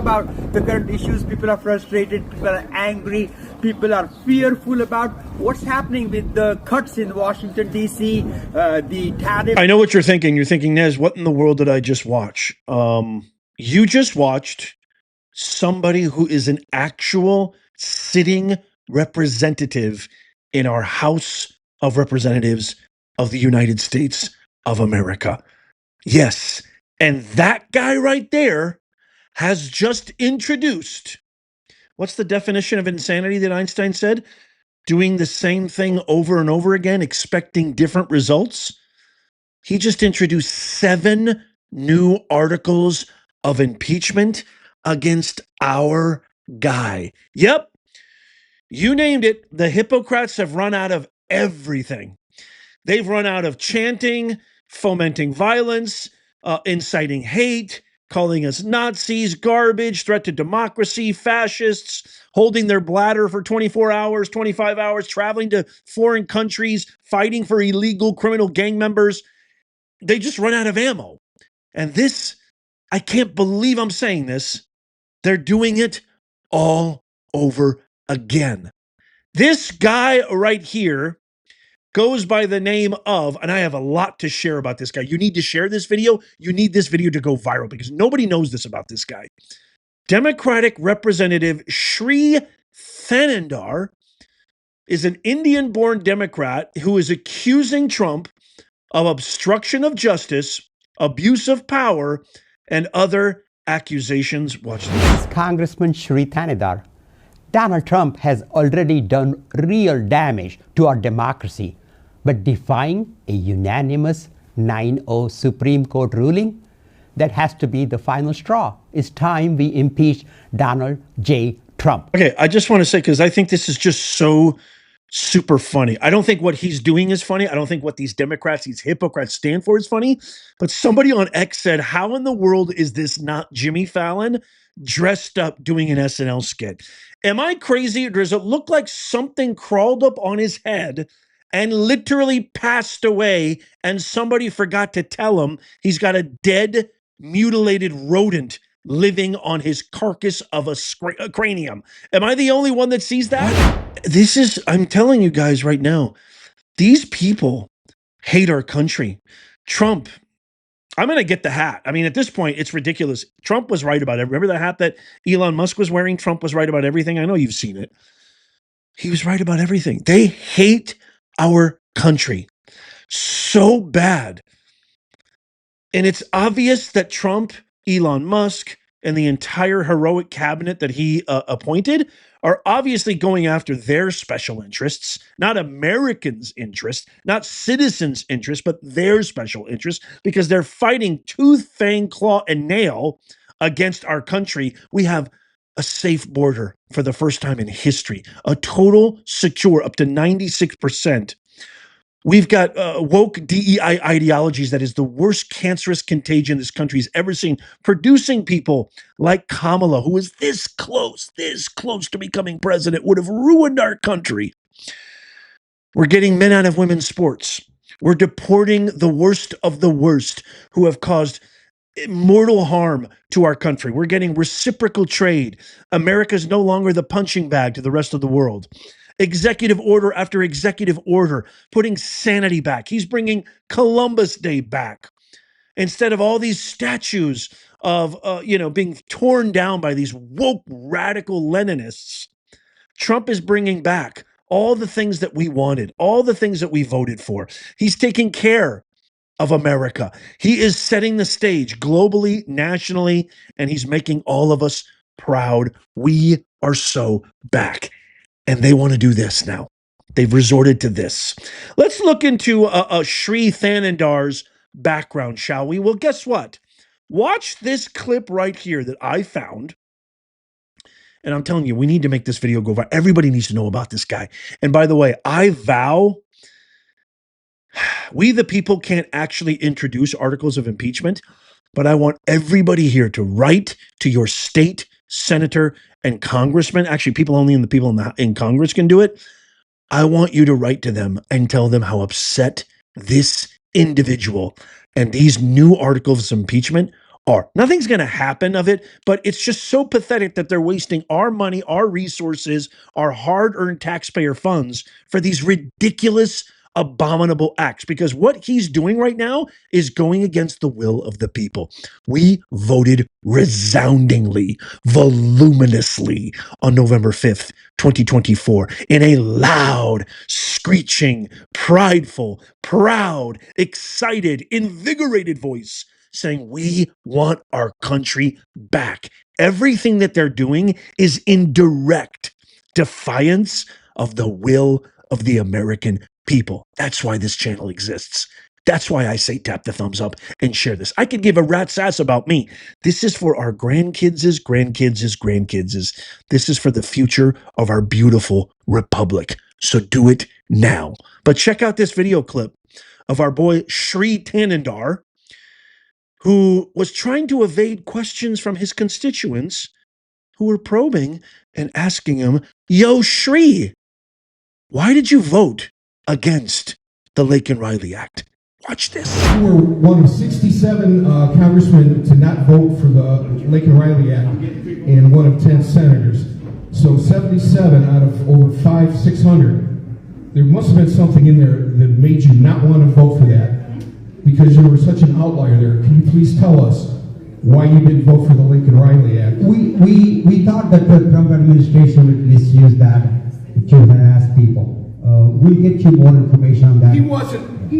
about the current issues. People are frustrated, people are angry, people are fearful about what's happening with the cuts in Washington, D.C., the tariff. I know what you're thinking. You're thinking, Nez, what in the world did I just watch? You just watched somebody who is an actual sitting representative in our House of Representatives of the United States of America. Yes. And that guy right there has just introduced, what's the definition of insanity that Einstein said? Doing the same thing over and over again, expecting different results. He just introduced 7 new articles of impeachment against our guy. Yep, you named it. The hypocrites have run out of everything. They've run out of chanting, fomenting violence, inciting hate, calling us Nazis, garbage, threat to democracy, fascists, holding their bladder for 24 hours, 25 hours, traveling to foreign countries, fighting for illegal criminal gang members. They just run out of ammo. And this, I can't believe I'm saying this, they're doing it all over again. This guy right here goes by the name of, and I have a lot to share about this guy. You need to share this video. You need this video to go viral because nobody knows this about this guy. Democratic Representative Shri Thanedar is an Indian-born Democrat who is accusing Trump of obstruction of justice, abuse of power, and other accusations. Watch this. Congressman Shri Thanedar, Donald Trump has already done real damage to our democracy, but defying a unanimous 9-0 Supreme Court ruling, that has to be the final straw. It's time we impeach Donald J. Trump. Okay, I just want to say, because I think this is just so super funny. I don't think what he's doing is funny. I don't think what these Democrats, these hypocrites stand for is funny. But somebody on X said, how in the world is this not Jimmy Fallon dressed up doing an SNL skit? Am I crazy, or does it look like something crawled up on his head and literally passed away and somebody forgot to tell him he's got a dead, mutilated rodent living on his carcass of a cranium? Am I the only one that sees that? This is, I'm telling you guys right now, these people hate our country. Trump, I'm going to get the hat. I mean, at this point, it's ridiculous. Trump was right about it. Remember the hat that Elon Musk was wearing? Trump was right about everything. I know you've seen it. He was right about everything. They hate our country so bad. And it's obvious that Trump, Elon Musk, and the entire heroic cabinet that he appointed are obviously going after their special interests, not Americans' interests, not citizens' interests, but their special interests, because they're fighting tooth, fang, claw, and nail against our country. We have a safe border for the first time in history, a total secure up to 96%. We've got woke DEI ideologies that is the worst cancerous contagion this country's ever seen, producing people like Kamala, who is this close to becoming president, would have ruined our country. We're getting men out of women's sports. We're deporting the worst of the worst who have caused mortal harm to our country. We're getting reciprocal trade. America's no longer the punching bag to the rest of the world. Executive order after executive order, putting sanity back. He's bringing Columbus Day back. Instead of all these statues of, being torn down by these woke radical Leninists, Trump is bringing back all the things that we wanted, all the things that we voted for. He's taking care of America. He is setting the stage globally, nationally, and he's making all of us proud. We are so back. And they want to do this now. They've resorted to this. Let's look into Shri Thanedar's background, shall we? Well, guess what? Watch this clip right here that I found. And I'm telling you, we need to make this video go viral. Everybody needs to know about this guy. And by the way, I vow, we the people can't actually introduce articles of impeachment, but I want everybody here to write to your state senator and congressman. Actually, people only in the people in Congress can do it. I want you to write to them and tell them how upset this individual and these new articles of impeachment are. Nothing's going to happen of it, but it's just so pathetic that they're wasting our money, our resources, our hard-earned taxpayer funds for these ridiculous, abominable acts, because what he's doing right now is going against the will of the people. We voted resoundingly, voluminously on November 5th, 2024, in a loud, screeching, prideful, proud, excited, invigorated voice, saying we want our country back. Everything that they're doing is in direct defiance of the will of the American people. That's why this channel exists. That's why I say tap the thumbs up and share this. I could give a rat's ass about me. This is for our grandkids' grandkids' grandkids'. This is for the future of our beautiful republic. So do it now. But check out this video clip of our boy Shri Thanedar, who was trying to evade questions from his constituents who were probing and asking him, yo, Shri, why did you vote against the Lake and Riley Act? Watch this. We were one of 67 congressmen to not vote for the Lake and Riley Act and one of 10 senators. So 77 out of over 600. There must have been something in there that made you not want to vote for that because you were such an outlier there. Can you please tell us why you didn't vote for the Lake and Riley Act? We thought that the Trump administration would misuse that to harass people. We'll get you more information on that. He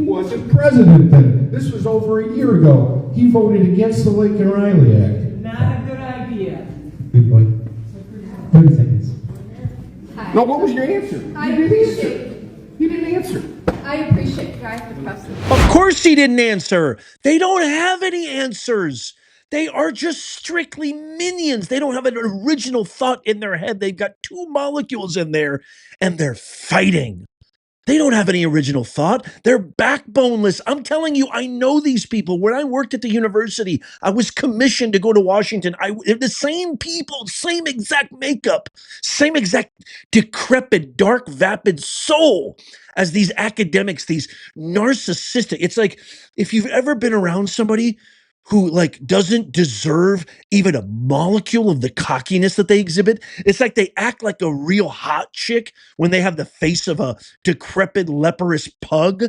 wasn't president then. This was over a year ago. He voted against the Lake and Riley Act. Not a good idea. Good boy. 30 seconds. Hi. No, what was your answer? I appreciate it. You didn't answer. I appreciate it. I have to press it. Of course he didn't answer. They don't have any answers. They are just strictly minions. They don't have an original thought in their head. They've got two molecules in there and they're fighting. They don't have any original thought. They're backboneless. I'm telling you, I know these people. When I worked at the university, I was commissioned to go to Washington. They're the same people, same exact makeup, same exact decrepit, dark, vapid soul as these academics, these narcissistic. It's like if you've ever been around somebody who like doesn't deserve even a molecule of the cockiness that they exhibit. It's like they act like a real hot chick when they have the face of a decrepit, leprous pug.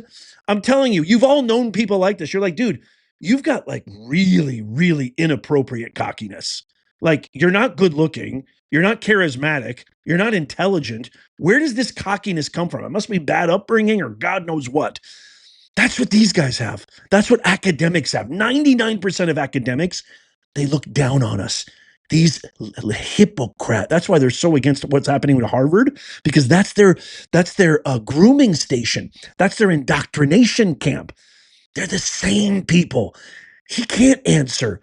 I'm telling you, you've all known people like this. You're like, dude, you've got like really, really inappropriate cockiness. Like you're not good looking. You're not charismatic. You're not intelligent. Where does this cockiness come from? It must be bad upbringing or God knows what. That's what these guys have. That's what academics have. 99% of academics, they look down on us. These hypocrites. That's why they're so against what's happening with Harvard, because that's their grooming station. That's their indoctrination camp. They're the same people. He can't answer.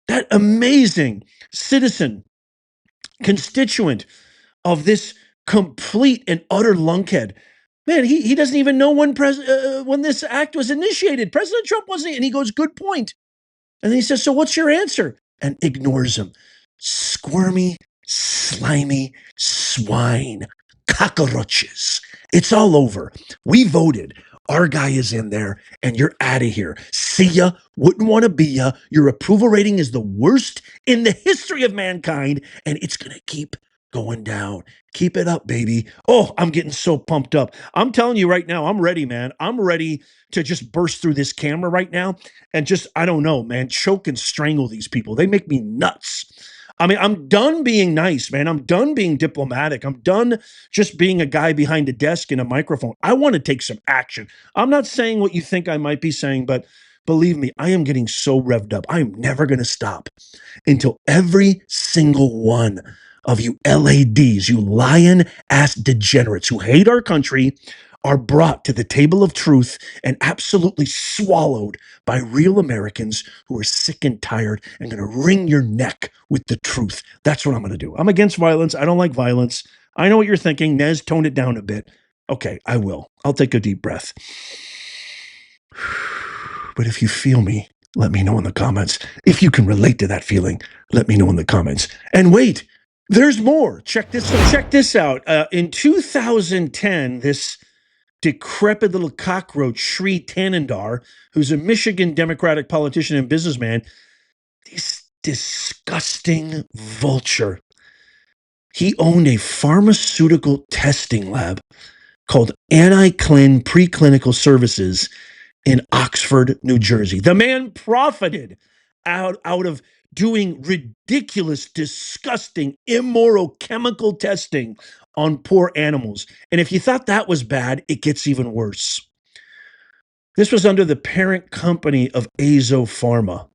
That amazing citizen, constituent of this complete and utter lunkhead. Man, he doesn't even know when this act was initiated. President Trump wasn't, and he goes, good point. And then he says, so what's your answer? And ignores him. Squirmy, slimy swine, cockroaches. It's all over. We voted. Our guy is in there, and you're out of here. See ya. Wouldn't want to be ya. Your approval rating is the worst in the history of mankind, and it's going to keep going down. Keep it up, baby. Oh, I'm getting so pumped up. I'm telling you right now, I'm ready, man. I'm ready to just burst through this camera right now and just, I don't know, man, choke and strangle these people. They make me nuts. I mean, I'm done being nice, man. I'm done being diplomatic. I'm done just being a guy behind a desk and a microphone. I want to take some action. I'm not saying what you think I might be saying, but believe me, I am getting so revved up. I am never going to stop until every single one of you LADs, you lion-ass degenerates who hate our country, are brought to the table of truth and absolutely swallowed by real Americans who are sick and tired and going to wring your neck with the truth. That's what I'm going to do. I'm against violence. I don't like violence. I know what you're thinking. Nez, tone it down a bit. Okay, I will. I'll take a deep breath. But if you feel me, let me know in the comments. If you can relate to that feeling, let me know in the comments. And wait, there's more. Check this out. In 2010, this decrepit little cockroach, Shri Thanedar, who's a Michigan Democratic politician and businessman, This disgusting vulture. He owned a pharmaceutical testing lab called Anticlin Preclinical Services in Oxford, New Jersey. The man profited out of doing ridiculous, disgusting, immoral chemical testing on poor animals. And if you thought that was bad, it gets even worse. This was under the parent company of Azo Pharma.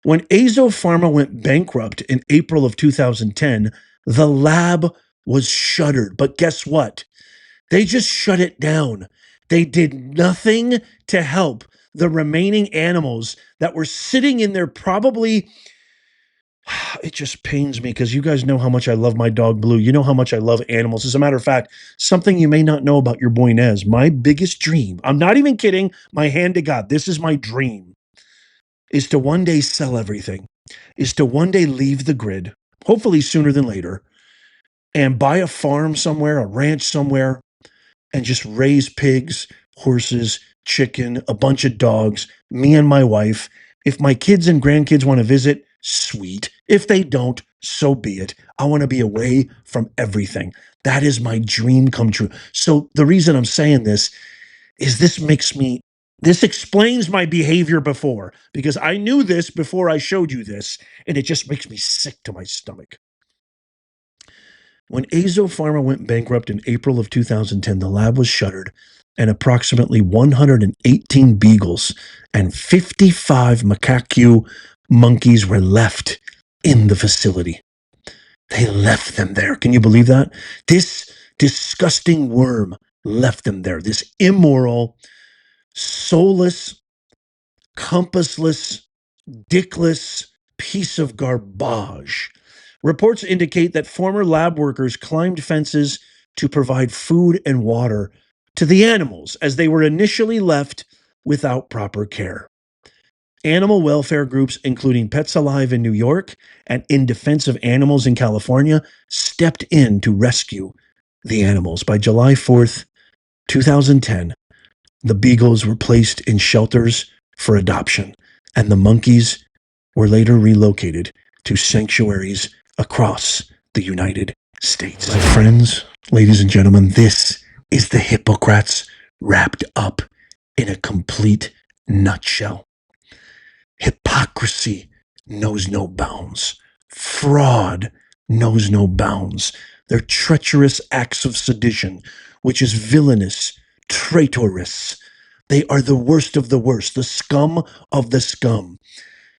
When Azo Pharma went bankrupt in April of 2010, the lab was shuttered. But guess what? They just shut it down. They did nothing to help the remaining animals that were sitting in there probably. It just pains me because you guys know how much I love my dog Blue. You know how much I love animals. As a matter of fact, something you may not know about your boy Nez, my biggest dream, I'm not even kidding, my hand to God, this is my dream, is to one day sell everything, is to one day leave the grid, hopefully sooner than later, and buy a farm somewhere, a ranch somewhere, and just raise pigs, horses, chicken, a bunch of dogs, me and my wife. If my kids and grandkids want to visit, sweet. If they don't, so be it. I want to be away from everything. That is my dream come true. So the reason I'm saying this is this explains my behavior before, because I knew this before I showed you this, and it just makes me sick to my stomach. When Azo Pharma went bankrupt in April of 2010, the lab was shuttered, and approximately 118 beagles and 55 macaque monkeys were left in the facility. They left them there. Can you believe that? This disgusting worm left them there. This immoral, soulless, compassless, dickless piece of garbage. Reports indicate that former lab workers climbed fences to provide food and water to the animals as they were initially left without proper care. Animal welfare groups, including Pets Alive in New York and In Defense of Animals in California, stepped in to rescue the animals. By July 4th, 2010, the beagles were placed in shelters for adoption, and the monkeys were later relocated to sanctuaries across the United States. My friends, ladies and gentlemen, this is the Hippocrats wrapped up in a complete nutshell. Hypocrisy knows no bounds. Fraud knows no bounds. Their treacherous acts of sedition, which is villainous, traitorous. They are the worst of the worst, the scum of the scum.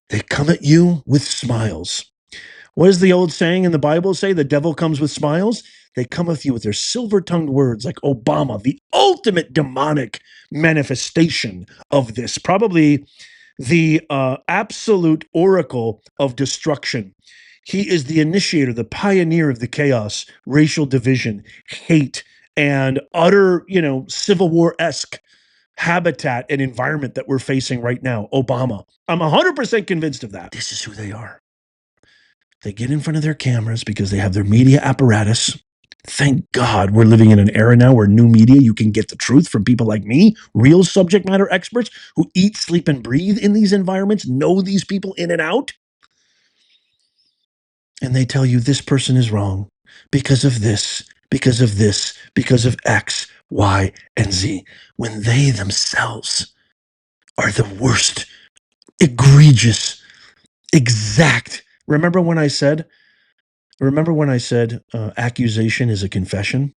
They come at you with smiles. What does the old saying in the Bible say? The devil comes with smiles. They come with you with their silver-tongued words like Obama, the ultimate demonic manifestation of this. Probably the absolute oracle of destruction. He is the initiator, the pioneer of the chaos, racial division, hate, and utter, Civil War-esque habitat and environment that we're facing right now. Obama. I'm 100% convinced of that. This is who they are. They get in front of their cameras because they have their media apparatus. Thank God we're living in an era now where new media, you can get the truth from people like me, real subject matter experts who eat, sleep, and breathe in these environments, know these people in and out. And they tell you this person is wrong because of this, because of this, because of X, Y, and Z, when they themselves are the worst, egregious, exact. Remember when I said accusation is a confession?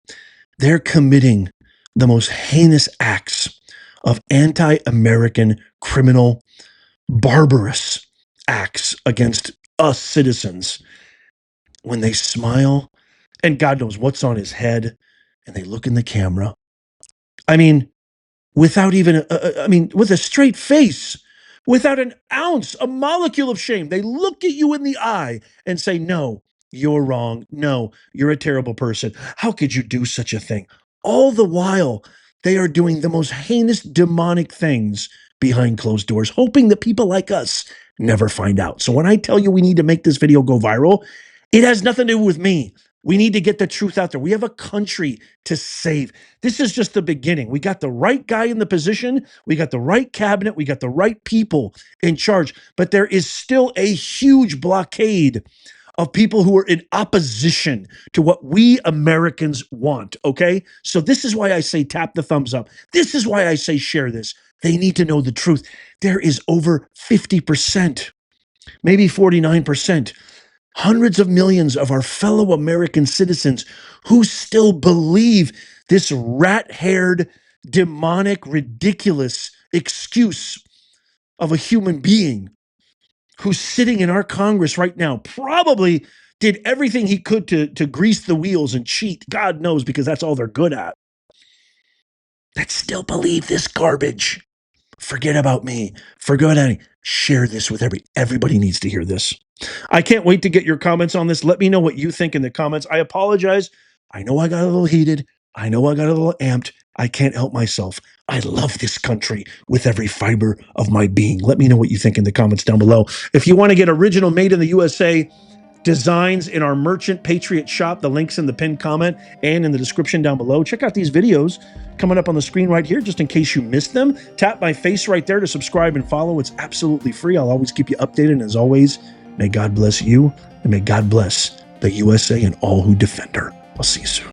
They're committing the most heinous acts of anti-American criminal, barbarous acts against us citizens when they smile and God knows what's on his head and they look in the camera. I mean, without even, with a straight face, without an ounce, a molecule of shame. They look at you in the eye and say, no, you're wrong. No, you're a terrible person. How could you do such a thing? All the while, they are doing the most heinous demonic things behind closed doors, hoping that people like us never find out. So when I tell you we need to make this video go viral, it has nothing to do with me. We need to get the truth out there. We have a country to save. This is just the beginning. We got the right guy in the position. We got the right cabinet. We got the right people in charge. But there is still a huge blockade of people who are in opposition to what we Americans want, okay? So this is why I say tap the thumbs up. This is why I say share this. They need to know the truth. There is over 50%, maybe 49%, hundreds of millions of our fellow American citizens who still believe this rat-haired, demonic, ridiculous excuse of a human being who's sitting in our Congress right now, probably did everything he could to grease the wheels and cheat. God knows, because that's all they're good at. That still believe this garbage. Forget about me. Forget about me. Share this with everybody needs to hear this. I can't wait to get your comments on this. Let me know what you think in the comments. I apologize. I know I got a little heated. I know I got a little amped. I can't help myself. I love this country with every fiber of my being. Let me know what you think in the comments down below. If you want to get original made in the USA designs in our Merchant Patriot shop, the link's in the pinned comment and in the description down below. Check out these videos coming up on the screen right here, just in case you missed them. Tap my face right there to subscribe and follow. It's absolutely free. I'll always keep you updated. And as always, may God bless you and may God bless the USA and all who defend her. I'll see you soon.